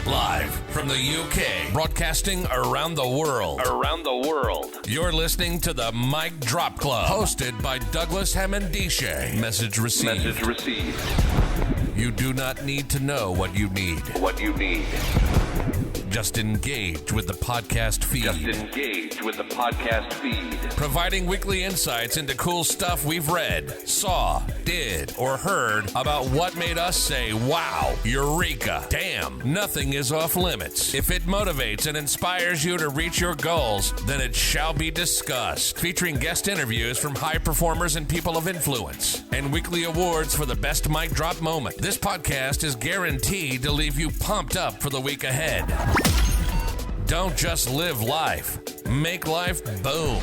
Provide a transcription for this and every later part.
Live from the UK, broadcasting around the world. You're listening to the Mic Drop Club, hosted by Douglas Hammond. Message received. You do not need to know what you need. Just engage with the podcast feed. Providing weekly insights into cool stuff we've read, saw, did, or heard about what made us say, wow, eureka, damn, nothing is off limits. If it motivates and inspires you to reach your goals, then it shall be discussed. Featuring guest interviews from high performers and people of influence, and weekly awards for the best mic drop moment. This podcast is guaranteed to leave you pumped up for the week ahead. Don't just live life. Make life boom.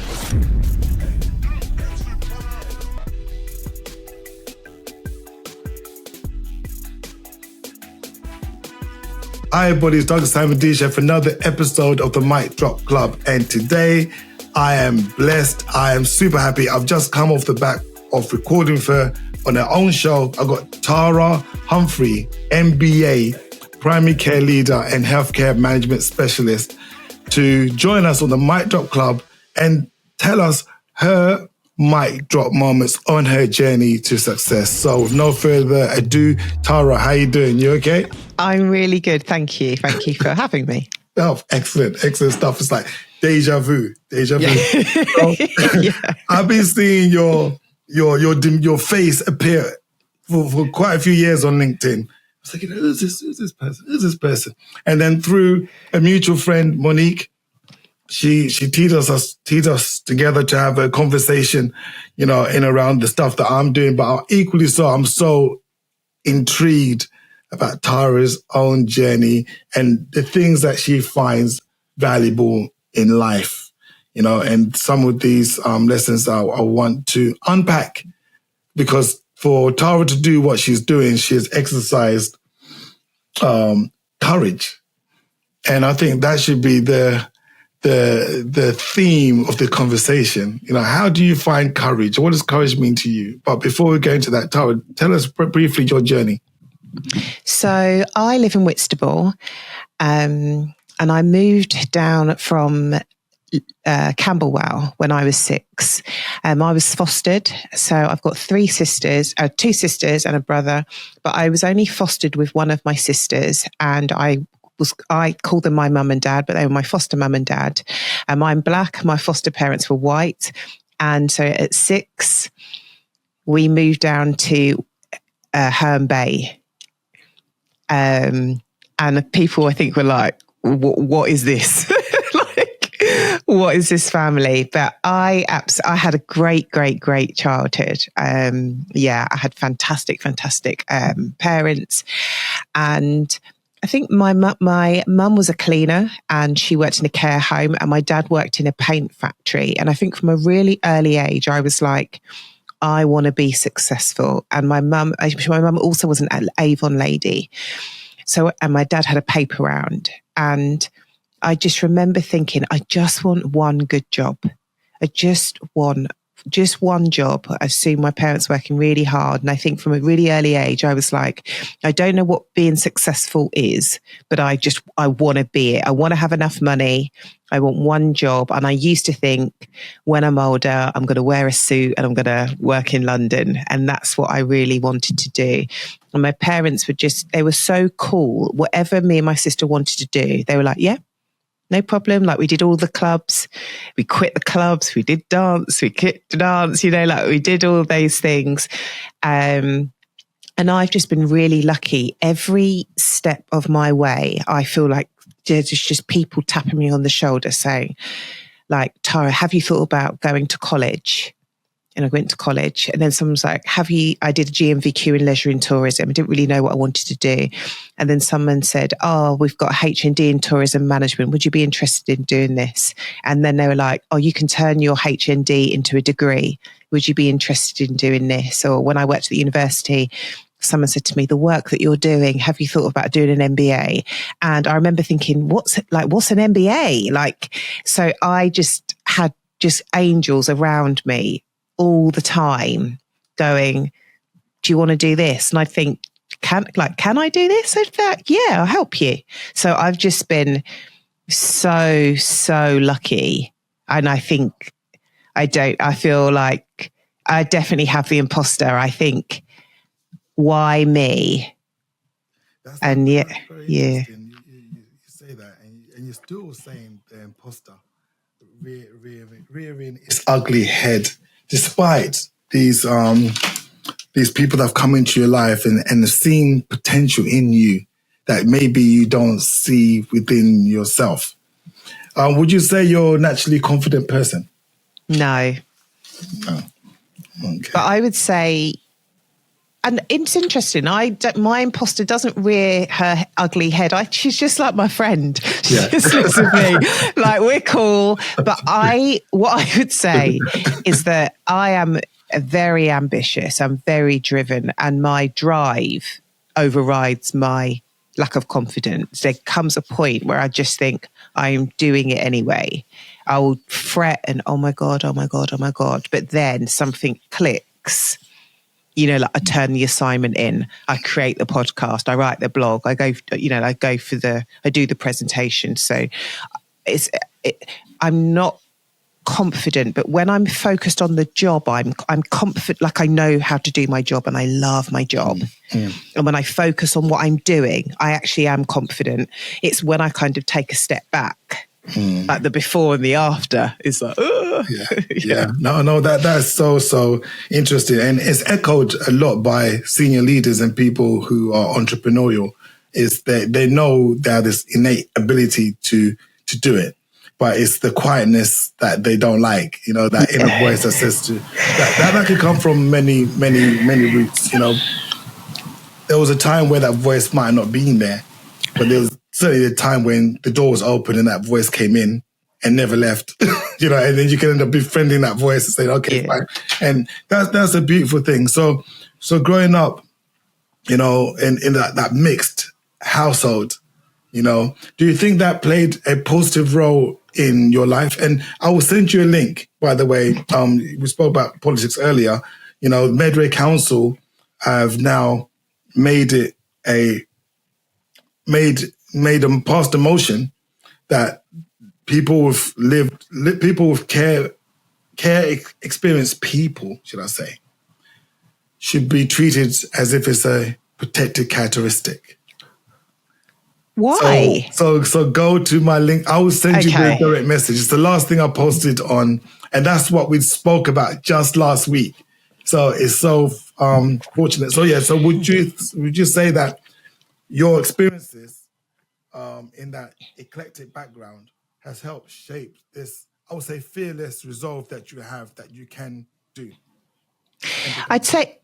Hi everybody, it's Douglas Hammond for another episode of the Mic Drop Club. And today I am blessed. I am super happy. I've just come off the back of recording for her on her own show. I've got Tara Humphrey, MBA, primary care leader and healthcare management specialist, to join us on the Mic Drop Club and tell us her mic drop moments on her journey to success. So with no further ado, Tara, how you doing? You okay? I'm really good. Thank you. Thank you for having me. Oh, excellent stuff. It's like deja vu. So, Yeah. I've been seeing your face appear for quite a few years on LinkedIn. I was like, who's this person? And then through a mutual friend, Monique, she teed us together to have a conversation, in around the stuff that I'm doing. But equally so, I'm so intrigued about Tara's own journey and the things that she finds valuable in life, and some of these lessons I want to unpack, because for Tara to do what she's doing, she has exercised courage. And I think that should be the theme of the conversation. How do you find courage? What does courage mean to you? But before we go into that, Tara, tell us briefly your journey. So I live in Whitstable, and I moved down from Camberwell when I was 6. I was fostered. So I've got 2 sisters and a brother, but I was only fostered with one of my sisters, and I called them my mum and dad, but they were my foster mum and dad. And I'm black. My foster parents were white. And so at 6, we moved down to Herne Bay. And people, I think, were like, what is this? What is this family? But I had a great childhood. I had fantastic parents. And I think my mum was a cleaner and she worked in a care home, and my dad worked in a paint factory. And I think from a really early age, I was like, I want to be successful. And my mum also was an Avon lady. So, and my dad had a paper round, and I just remember thinking, I just want one good job. I just want one job. I've seen my parents working really hard. And I think from a really early age, I was like, I don't know what being successful is, but I want to be it. I want to have enough money. I want one job. And I used to think, when I'm older, I'm going to wear a suit and I'm going to work in London. And that's what I really wanted to do. And my parents they were so cool. Whatever me and my sister wanted to do, they were like, yeah, no problem. Like, we did all the clubs, we quit the clubs, we did dance, we quit dance, we did all those things. And I've just been really lucky. Every step of my way, I feel like there's just people tapping me on the shoulder saying, like, Tara, have you thought about going to college? And I went to college, and then someone's like, I did a GMVQ in leisure and tourism. I didn't really know what I wanted to do. And then someone said, oh, we've got HND in tourism management. Would you be interested in doing this? And then they were like, oh, you can turn your HND into a degree. Would you be interested in doing this? Or when I worked at the university, someone said to me, the work that you're doing, have you thought about doing an MBA? And I remember thinking, what's an MBA? So I just had angels around me all the time going, do you want to do this? And I think, can I do this? I'd be like, yeah, I'll help you. So I've just been so lucky. And I think I feel like I definitely have the imposter. I think, why me? That's And that's yeah, very yeah. interesting. You say that, and you're still saying the imposter rearing its ugly head, despite these people that have come into your life and seeing potential in you that maybe you don't see within yourself. Would you say you're a naturally confident person? No. No. Okay. But I would say, and it's interesting, my imposter doesn't rear her ugly head. She's just like my friend. She just looks at me like, we're cool. But what I would say is that I am very ambitious. I'm very driven, and my drive overrides my lack of confidence. There comes a point where I just think I am doing it anyway. I will fret and, oh my God. But then something clicks. You know, like I turn the assignment in, I create the podcast, I write the blog, I do the presentation. So I'm not confident, but when I'm focused on the job, I'm confident, like I know how to do my job and I love my job. And when I focus on what I'm doing, I actually am confident. It's when I kind of take a step back, like the before and the after is like, yeah. No, that's so interesting, and it's echoed a lot by senior leaders and people who are entrepreneurial. Is that they know they have this innate ability to do it, but it's the quietness that they don't like. You know, that inner voice that says to that can come from many roots. You know, there was a time where that voice might not be in there, but there was certainly a time when the door was open and that voice came in and never left, you know, and then you can end up befriending that voice and saying, okay, fine. And that's a beautiful thing. So growing up, you know, in that mixed household, you know, do you think that played a positive role in your life? And I will send you a link, by the way. We spoke about politics earlier. You know, Medway Council have now passed a motion that people with care experienced people, should I say, should be treated as if it's a protected characteristic. Why? So go to my link. I will send you the direct message. It's the last thing I posted on, and that's what we spoke about just last week. So it's so fortunate. So yeah. So would you say that your experiences in that eclectic background has helped shape this, I would say, fearless resolve that you have, that you can do? I'd say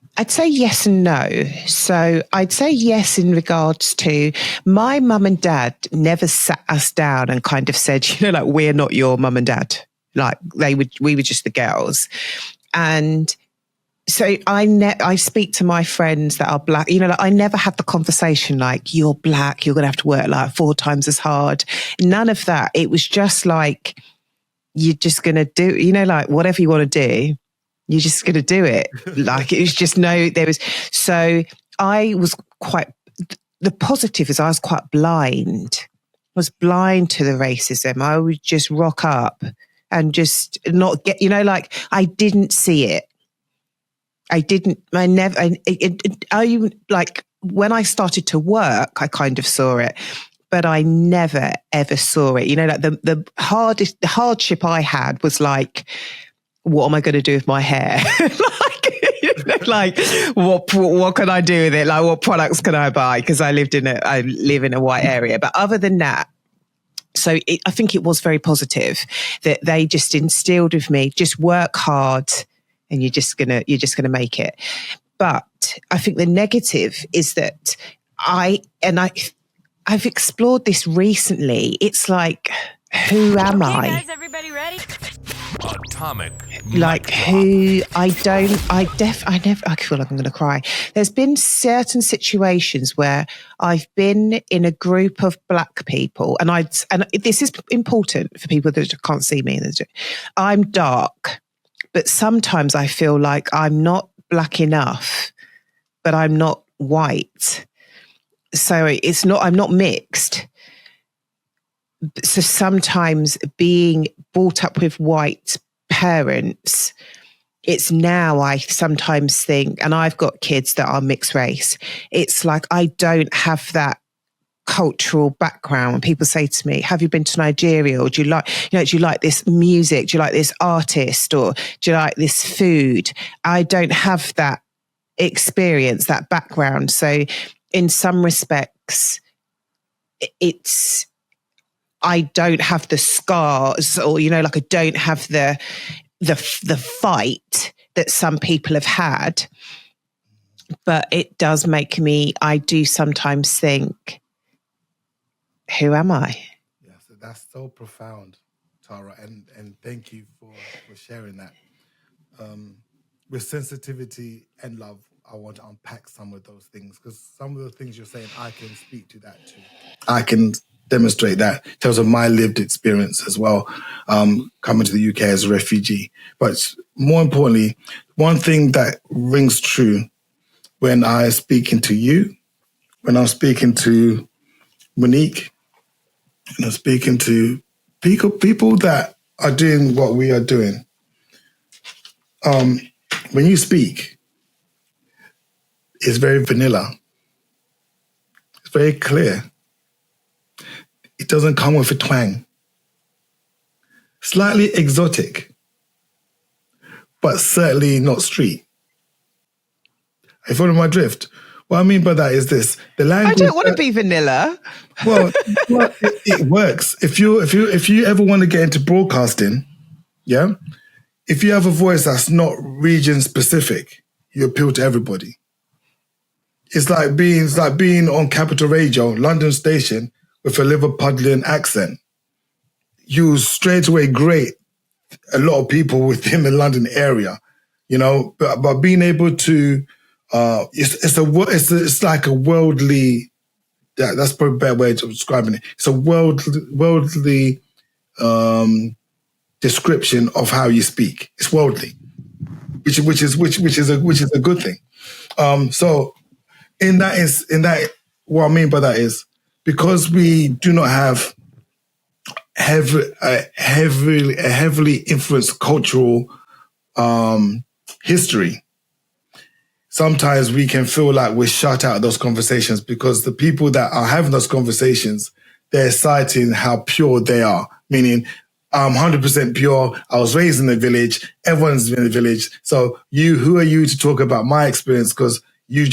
yes and no. So I'd say yes in regards to my mum and dad never sat us down and kind of said, you know, like, we're not your mum and dad. Like we were just the girls. And so I speak to my friends that are black, you know, like I never had the conversation like, you're black, you're going to have to work like 4 times as hard. None of that. It was just like, you're just going to do, you know, like whatever you want to do, you're just going to do it. Like it was just so I was the positive is I was quite blind. I was blind to the racism. I would just rock up and just not get, you know, like I didn't see it. Like when I started to work, I kind of saw it, but I never, ever saw it. You know, like the hardship I had was like, what am I going to do with my hair? Like, what can I do with it? Like, what products can I buy? Because I live in a white area. But other than that, I think it was very positive that they just instilled with me, just work hard and you're just gonna make it. But I think the negative is that I've explored this recently. It's like, who am I? Guys, everybody ready? Atomic. Like who I feel like I'm going to cry. There's been certain situations where I've been in a group of black people, and this is important for people that can't see me. I'm dark, but sometimes I feel like I'm not black enough but I'm not white. So I'm not mixed. So sometimes being brought up with white parents, it's now I sometimes think, and I've got kids that are mixed race, it's like I don't have that cultural background. When people say to me, have you been to Nigeria? Or do you like this music? Do you like this artist? Or do you like this food? I don't have that experience, that background. So in some respects, I don't have the scars, or, like I don't have the fight that some people have had. But it does make me, I do sometimes think, who am I? Yeah, so that's so profound, Tara, and thank you for sharing that. With sensitivity and love, I want to unpack some of those things, because some of the things you're saying, I can speak to that too. I can demonstrate that in terms of my lived experience as well, coming to the UK as a refugee. But more importantly, one thing that rings true when I'm speaking to you, when I'm speaking to Monique, and I'm speaking to people that are doing what we are doing, when you speak, it's very vanilla. It's very clear. It doesn't come with a twang. Slightly exotic, but certainly not street. I follow my drift. What I mean by that is this: the language. I don't want to be vanilla. Well, it works. If you ever want to get into broadcasting, yeah, if you have a voice that's not region specific, you appeal to everybody. It's like being on Capital Radio, London station, with a Liverpudlian accent. You straight away grate a lot of people within the London area, But being able to, it's like a worldly. That's probably a better way of describing it. It's a worldly description of how you speak. It's worldly, which is a good thing. So in that, what I mean by that is, because we do not have a heavily influenced cultural history, sometimes we can feel like we're shut out of those conversations, because the people that are having those conversations, they're citing how pure they are, meaning I'm 100% pure. I was raised in the village. Everyone's in the village. So who are you to talk about my experience? Because you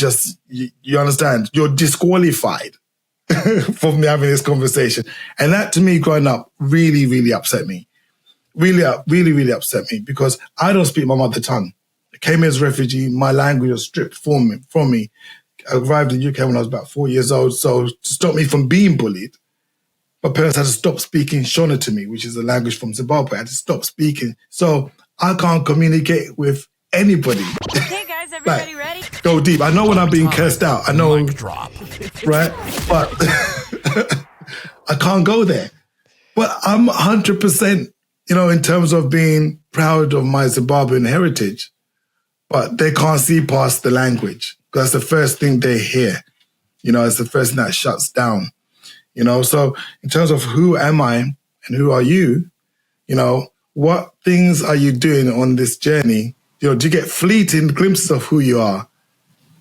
understand, you're disqualified from me having this conversation. And that, to me, growing up, really, really upset me. Really, really upset me, because I don't speak my mother tongue. I came here as a refugee. My language was stripped from me. I arrived in the UK when I was about 4 years old. So to stop me from being bullied, my parents had to stop speaking Shona to me, which is a language from Zimbabwe. I had to stop speaking. So I can't communicate with anybody. Okay, guys, everybody ready? Go deep. I know when I'm being cursed out. I know, Mic drop. right? But I can't go there. But I'm 100%, in terms of being proud of my Zimbabwean heritage. But they can't see past the language, because that's the first thing they hear. It's the first thing that shuts down. So in terms of who am I and who are you, what things are you doing on this journey? Do you get fleeting glimpses of who you are?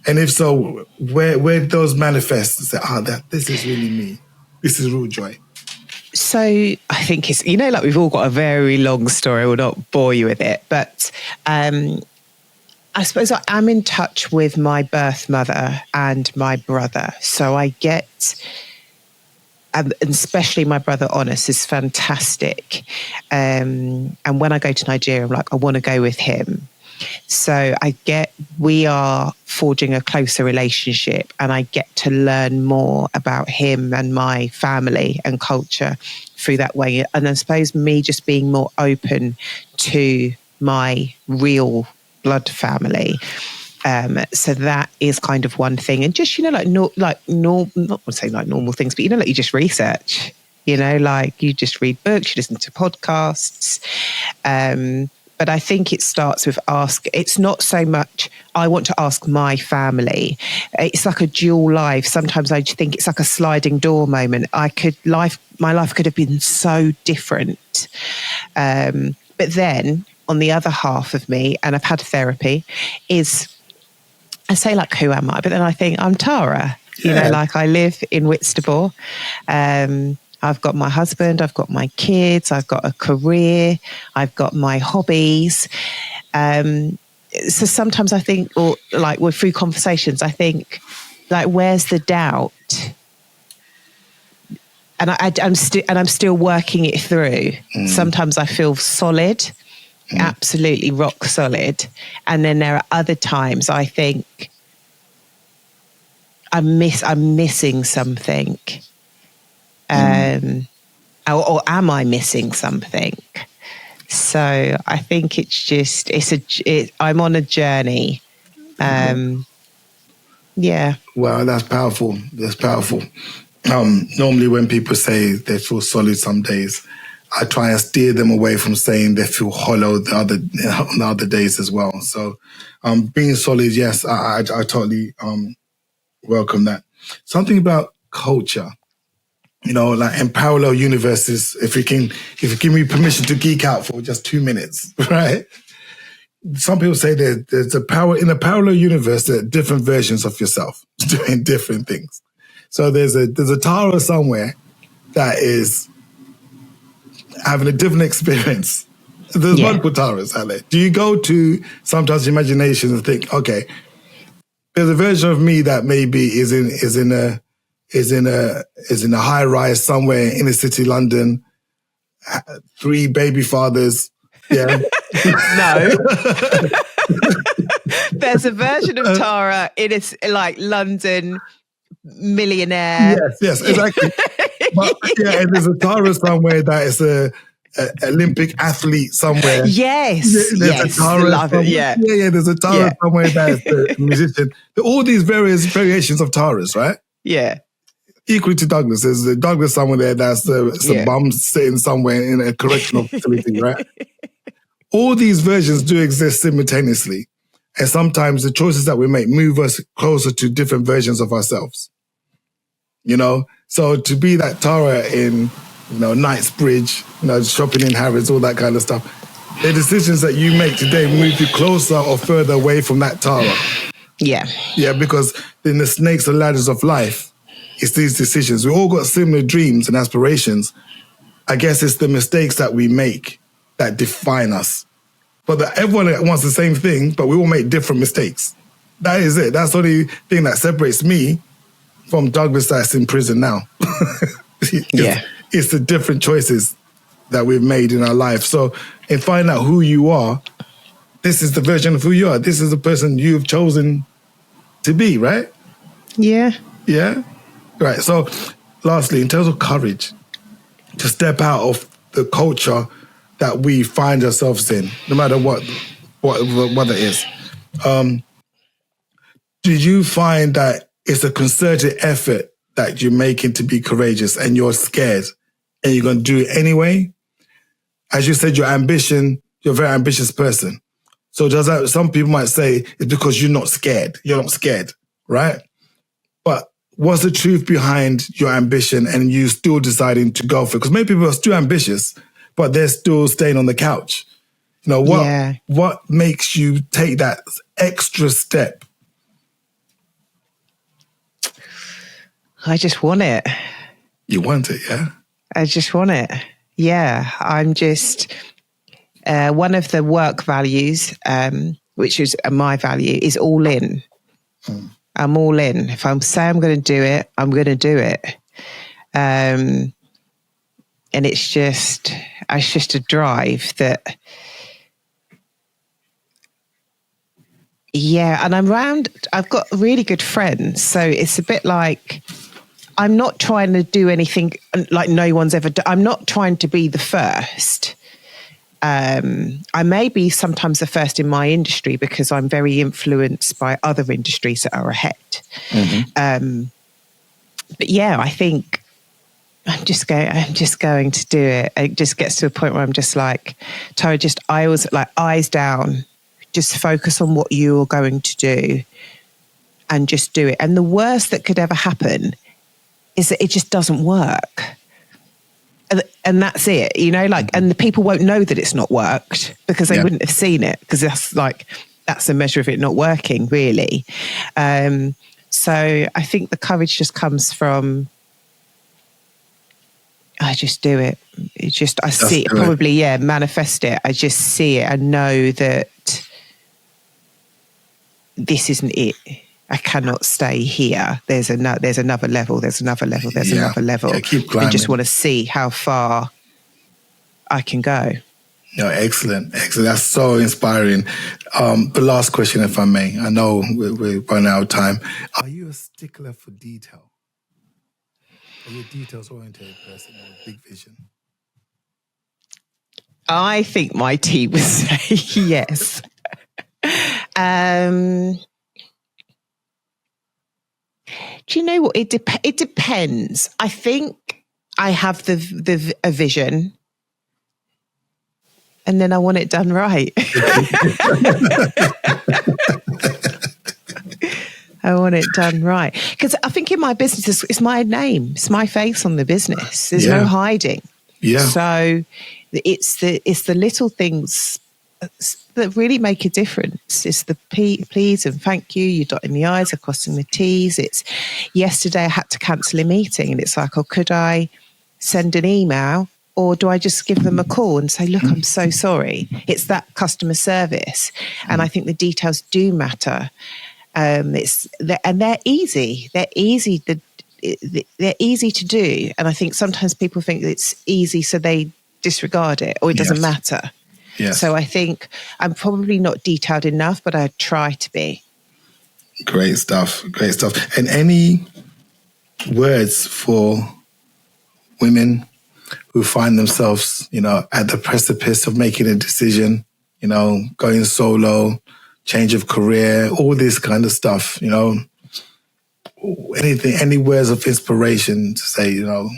And if so, where those manifest? Say, this is really me. This is real joy. So I think it's, like we've all got a very long story. I will not bore you with it, but I suppose I am in touch with my birth mother and my brother. So I get, and especially my brother Honest is fantastic. And when I go to Nigeria, I'm like, I want to go with him. So we are forging a closer relationship, and I get to learn more about him and my family and culture through that way. And I suppose me just being more open to my real blood family. So that is kind of one thing. And just, not saying like normal things, but you just research, you just read books, you listen to podcasts. But I think it starts with it's not so much, I want to ask my family. It's like a dual life. Sometimes I think it's like a sliding door moment. My life could have been so different. But then on the other half of me, and I've had therapy, is I say like, who am I? But then I think I'm Tara. You know, like I live in Whitstable. I've got my husband, I've got my kids, I've got a career, I've got my hobbies. So sometimes I think, or like we're through conversations, I think, like, where's the doubt? And I'm still working it through. Sometimes I feel solid, absolutely rock solid, and then there are other times I think I'm missing something. Or am I missing something? So I think it's just, I'm on a journey. Yeah. Wow, that's powerful. That's powerful. Normally when people say they feel solid some days, I try and steer them away from saying they feel hollow the other days as well. So being solid, yes, I totally welcome that. Something about culture. You know, like in parallel universes, if you give me permission to geek out for just 2 minutes, right? Some people say there's in a parallel universe, there are different versions of yourself doing different things. So there's a Tara somewhere that is having a different experience. There's multiple Taras out there. Do you go to sometimes imagination and think, okay, there's a version of me that maybe is in a high rise somewhere in the city, London, 3 baby fathers. Yeah. No. There's a version of Tara in like London millionaire. Yes, exactly. But and there's a Tara somewhere that is a Olympic athlete somewhere. Yes. There's a Tara love it. Yeah. There's a Tara somewhere that is a musician. All these various variations of Taras, right? Yeah. Equally to Douglas, there's a Douglas somewhere there that's some bum sitting somewhere in a correctional facility, right? All these versions do exist simultaneously. And sometimes the choices that we make move us closer to different versions of ourselves. You know? So to be that Tara in, Knightsbridge, shopping in Harrods, all that kind of stuff, the decisions that you make today move you closer or further away from that Tara. Yeah. Yeah, because in the snakes and ladders of life, it's these decisions. We all got similar dreams and aspirations. I guess it's the mistakes that we make that define us. But everyone wants the same thing, but we all make different mistakes. That is it. That's the only thing that separates me from Douglas that's in prison now. It's the different choices that we've made in our life. So in finding out who you are, this is the version of who you are. This is the person you've chosen to be, right? Yeah. Yeah? Right. So lastly, in terms of courage, to step out of the culture that we find ourselves in, no matter what it is. Did you find that it's a concerted effort that you're making to be courageous and you're scared and you're going to do it anyway? As you said, your ambition, you're a very ambitious person. So does that, some people might say it's because you're not scared. You're not scared, right? But what's the truth behind your ambition and you still deciding to go for it? Because many people are still ambitious, but they're still staying on the couch. What makes you take that extra step? I just want it. You want it, yeah? I just want it. Yeah, I'm just, one of the work values, which is my value, is all in. I'm all in. If I say I'm going to do it, I'm going to do it. And it's just a drive that, and I've got really good friends. So it's a bit like, I'm not trying to do anything like no one's ever done. I'm not trying to be the first. I may be sometimes the first in my industry because I'm very influenced by other industries that are ahead. Mm-hmm. But yeah, I think I'm just going to do it. It just gets to a point where I'm just like, Tara, I always like eyes down, just focus on what you're going to do and just do it. And the worst that could ever happen is that it just doesn't work. And that's it, and the people won't know that it's not worked because they wouldn't have seen it, because that's a measure of it not working, really. So I think the courage just comes from, I just do it. I see it, probably, manifest it. I just see it and know that this isn't it. I cannot stay here. There's another level. There's another level. There's another level. Yeah, keep climbing. I just want to see how far I can go. No, excellent. That's so inspiring. The last question, if I may. I know we're running out of time. Are you a stickler for detail? Are you a details-oriented person with a big vision? I think my team would say yes. Do you know what? It depends. I think I have a vision, and then I want it done right. I want it done right. Because I think in my business, it's my name. It's my face on the business. There's no hiding. Yeah. So it's the little things that really make a difference. It's the please and thank you. You're dotting the I's, are crossing the T's. It's yesterday I had to cancel a meeting, and it's like, could I send an email, or do I just give them a call and say, look, I'm so sorry? It's that customer service. And I think the details do matter. And they're easy. They're easy. They're easy to do. And I think sometimes people think it's easy, so they disregard it, or it doesn't matter. Yes. So I think I'm probably not detailed enough, but I try to be. Great stuff. And any words for women who find themselves, at the precipice of making a decision, going solo, change of career, all this kind of stuff, anything, any words of inspiration to say, you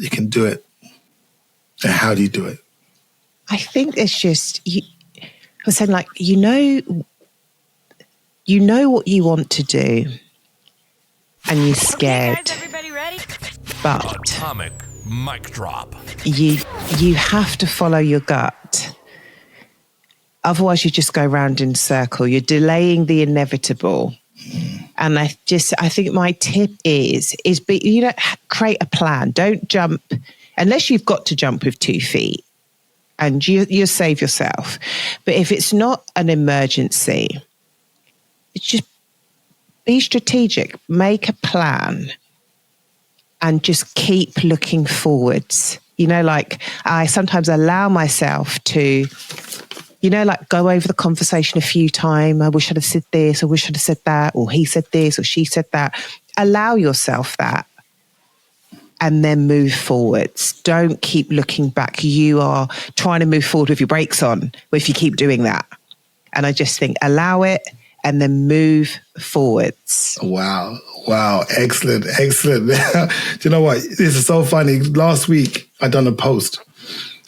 can do it. And how do you do it? I think it's just, I was saying, like, you know what you want to do, and you're scared. Okay, guys, everybody ready? But atomic mic drop. You have to follow your gut. Otherwise, you just go round in a circle. You're delaying the inevitable. And I think my tip is create a plan. Don't jump unless you've got to jump with 2 feet. And you save yourself. But if it's not an emergency, it's just be strategic, make a plan, and just keep looking forwards. I sometimes allow myself to, go over the conversation a few times. I wish I'd have said this, I wish I'd have said that, or he said this, or she said that. Allow yourself that. And then move forwards. Don't keep looking back. You are trying to move forward with your brakes on if you keep doing that. And I just think allow it and then move forwards. Wow. Excellent. Do you know what? This is so funny. Last week, I done a post.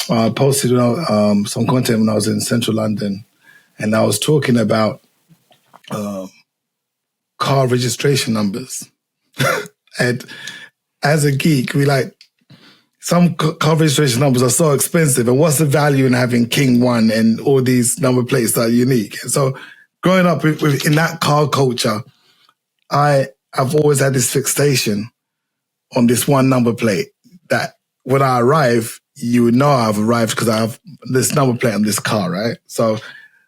I posted some content when I was in central London. And I was talking about car registration numbers. And as a geek, some car registration numbers are so expensive, and what's the value in having King 1 and all these number plates that are unique? And so growing up in that car culture, I've always had this fixation on this one number plate that when I arrive, you would know I've arrived because I have this number plate on this car, right? So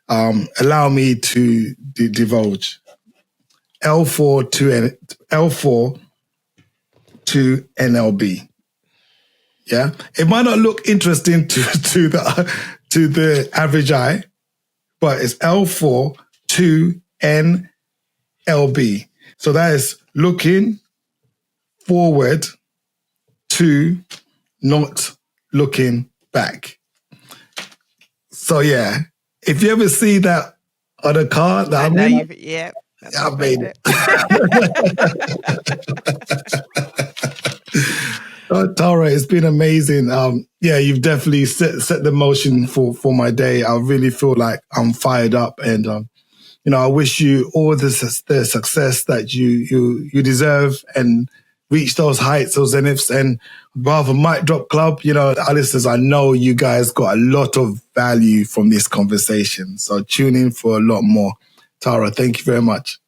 allow me to divulge. L4 to NLB. Yeah, it might not look interesting to the average eye, but it's L4 to NLB. So that is looking forward to not looking back. So yeah, if you ever see that on a car that I'm in, I've made it. Tara, it's been amazing. Yeah, you've definitely set the motion for my day. I really feel like I'm fired up, and I wish you all the success that you deserve, and reach those heights, those zeniths. And rather Mic Drop Club, our listeners, I know you guys got a lot of value from this conversation. So tune in for a lot more. Tara, thank you very much.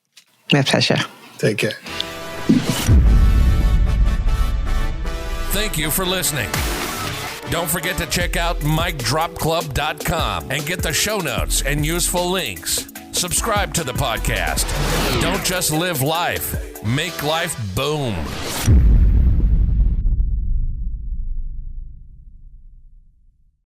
My pleasure. Take care. Thank you for listening. Don't forget to check out micdropclub.com and get the show notes and useful links. Subscribe to the podcast. Don't just live life, make life boom.